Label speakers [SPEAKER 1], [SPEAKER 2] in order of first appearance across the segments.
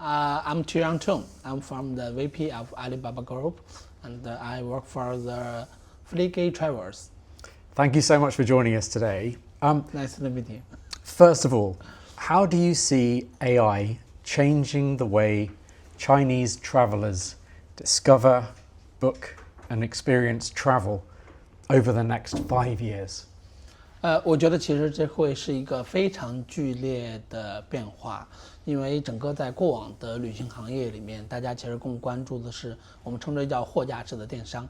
[SPEAKER 1] I'm Tyrion Tong. I'm from the VP of Alibaba Group, and I work for the Fliggy Travels.
[SPEAKER 2] Thank you so much for joining us today.
[SPEAKER 1] Nice to meet you.
[SPEAKER 2] First of all, how do you see AI changing the way Chinese travelers discover, book, and experience travel over the next 5 years?
[SPEAKER 1] 我觉得其实这会是一个非常剧烈的变化，因为整个在过往的旅行行业里面，大家其实更关注的是我们称之为叫货架式的电商，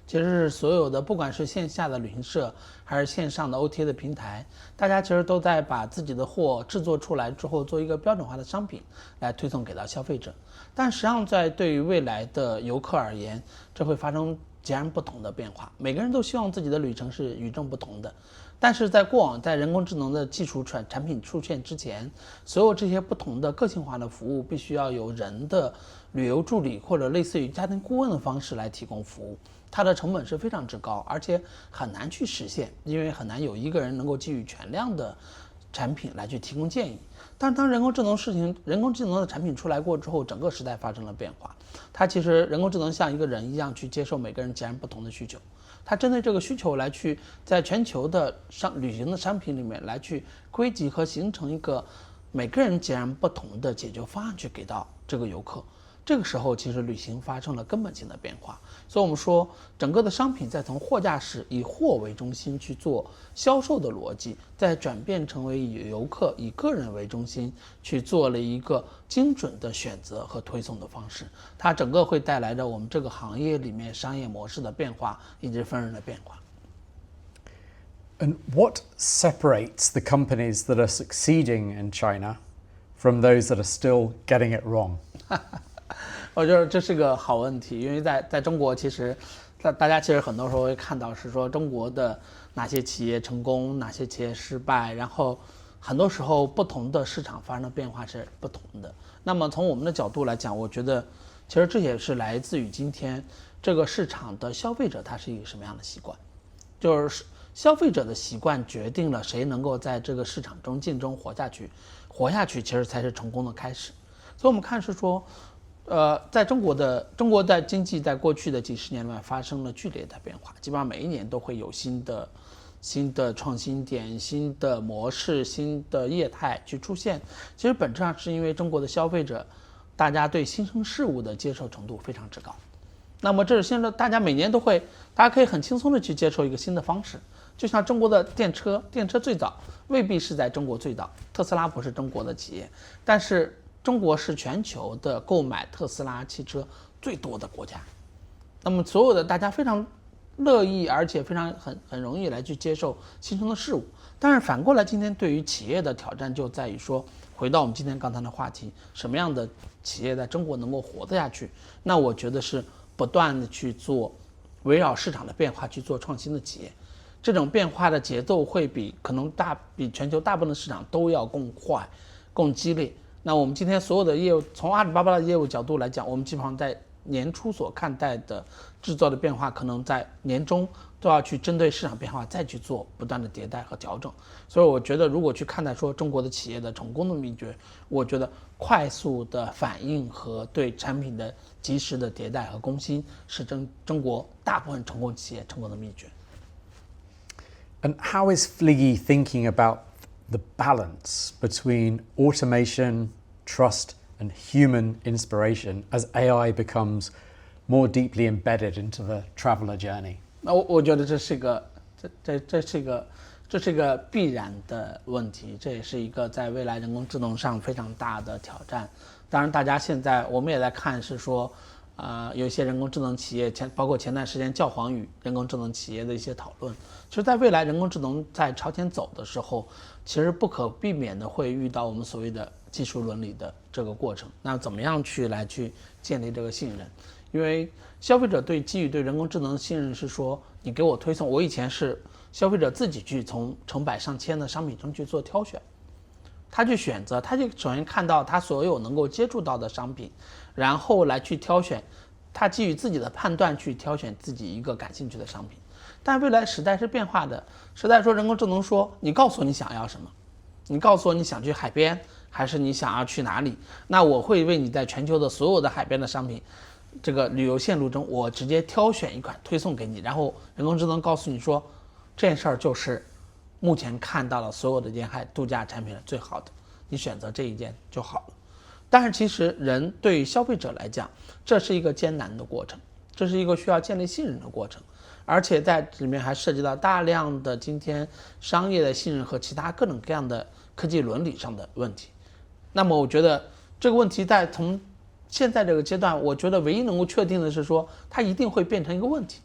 [SPEAKER 1] 其实是所有的不管是线下的旅行社还是线上的 OTA 的平台，大家其实都在把自己的货制作出来之后，做一个标准化的商品来推送给到消费者。但实际上在对于未来的游客而言，这会发生截然不同的变化。每个人都希望自己的旅程是与众不同的，但是在过往在人工智能的技术产品出现之前，所有这些不同的个性化的服务必须要有人的旅游助理或者类似于家庭顾问的方式来提供服务，它的成本是非常之高，而且很难去实现，因为很难有一个人能够给予全量的产品来去提供建议。但是当人工智能的产品出来过之后，整个时代发生了变化。它其实人工智能像一个人一样去接受每个人截然不同的需求，它针对这个需求来去在全球的旅行的商品里面来去归集和形成一个每个人截然不同的解决方案去给到这个游客。这个时候其实旅行发生了根本性的变化，所以我们说整个的商品在从货架式以货为中心去做销售的逻辑，再转变成为以游客以个人为中心去做了一个精准的选择和推送的方式，它整个会带来着我们这个行业里面商业模式的变化以及分润的变化。
[SPEAKER 2] And what separates the companies that are succeeding in China from those that are still getting it wrong?
[SPEAKER 1] 我觉得这是个好问题，因为在中国，其实大家其实很多时候会看到是说中国的哪些企业成功，哪些企业失败，然后很多时候不同的市场发生的变化是不同的。那么从我们的角度来讲，我觉得其实这也是来自于今天这个市场的消费者他是一个什么样的习惯，就是消费者的习惯决定了谁能够在这个市场中竞争活下去其实才是成功的开始。所以我们看是说。在中国的经济在过去的几十年里面发生了剧烈的变化，基本上每一年都会有新的创新点、新的模式、新的业态去出现。其实本质上是因为中国的消费者，大家对新生事物的接受程度非常之高。那么这是现在大家每年都会，大家可以很轻松的去接受一个新的方式。就像中国的电车最早未必是在中国最早，特斯拉不是中国的企业，但是中国是全球的购买特斯拉汽车最多的国家，那么所有的大家非常乐意，而且非常很容易来去接受新生的事物。但是反过来，今天对于企业的挑战就在于说，回到我们今天刚才的话题，什么样的企业在中国能够活得下去？那我觉得是不断的去做围绕市场的变化去做创新的企业，这种变化的节奏会比全球大部分的市场都要更快、更激烈。那我们今天所有的业务，从阿里巴巴的业务角度来讲，我们基本上在年初所看待的制造的变化，可能在年中都要去针对市场变化再去做不断的迭代和调整。所以我觉得，如果去看待说中国的企业的成功的秘诀，我觉得快速的反应和对产品的及时的迭代和更新，是中国大部分成功企业成功的秘诀。
[SPEAKER 2] And how is Fliggy thinking about the balance between automation, trust, and human inspiration as AI becomes more deeply embedded into the traveler journey?
[SPEAKER 1] 那我觉得这是一个必然的问题，这也是一个在未来人工智能上非常大的挑战。当然，大家现在我们也在看是说，有一些人工智能企业包括前段时间教皇与人工智能企业的一些讨论。其实在未来人工智能在朝前走的时候，其实不可避免的会遇到我们所谓的技术伦理的这个过程。那怎么样去建立这个信任？因为消费者基于对人工智能的信任是说，你给我推送，我以前是消费者自己去从成百上千的商品中去做挑选，他去选择，他就首先看到他所有能够接触到的商品，然后来去挑选，他基于自己的判断去挑选自己一个感兴趣的商品。但未来时代是变化的，时代说人工智能说，你告诉我你想要什么，你告诉我你想去海边，还是你想要去哪里？那我会为你在全球的所有的海边的商品，这个旅游线路中，我直接挑选一款推送给你，然后人工智能告诉你说，这件事儿就是目前看到了所有的沿海度假产品最好的，你选择这一件就好了。但是其实人对于消费者来讲，这是一个艰难的过程，这是一个需要建立信任的过程，而且在里面还涉及到大量的今天商业的信任和其他各种各样的科技伦理上的问题。那么我觉得这个问题在从现在这个阶段，我觉得唯一能够确定的是说，它一定会变成一个问题，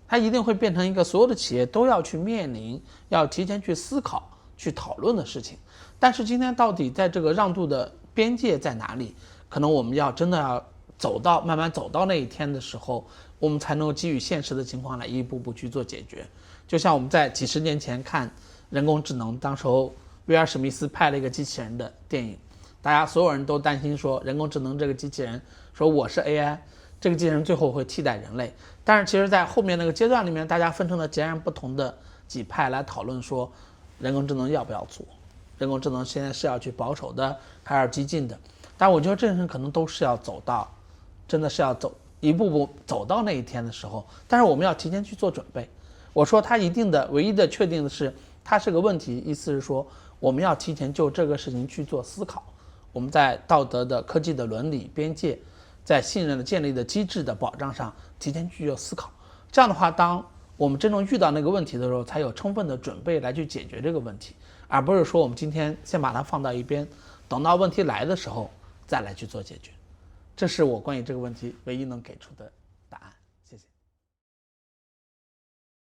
[SPEAKER 1] 它一定会变成一个所有的企业都要去面临、要提前去思考、去讨论的事情。但是今天到底在这个让渡的边界在哪里？可能我们要真的要慢慢走到那一天的时候，我们才能够基于现实的情况来一步步去做解决。就像我们在几十年前看人工智能，当时候威尔史密斯拍了一个机器人的电影，大家所有人都担心说人工智能这个机器人说我是 AI， 这个机器人最后会替代人类。但是其实在后面那个阶段里面，大家分成了截然不同的几派来讨论说人工智能要不要做，人工智能现在是要去保守的还是激进的。但我觉得这件事可能都是要走到，真的是要一步步走到那一天的时候，但是我们要提前去做准备。我说它唯一的确定的是它是个问题，意思是说我们要提前就这个事情去做思考，我们在道德的科技的伦理边界，在信任的建立的机制的保障上提前去做思考。这样的话，当我们真正遇到那个问题的时候，才有充分的准备来去解决这个问题，而不是说我们今天先把它放到一边，等到问题来的时候再来去做解决。这是我关于这个问题唯一能给出的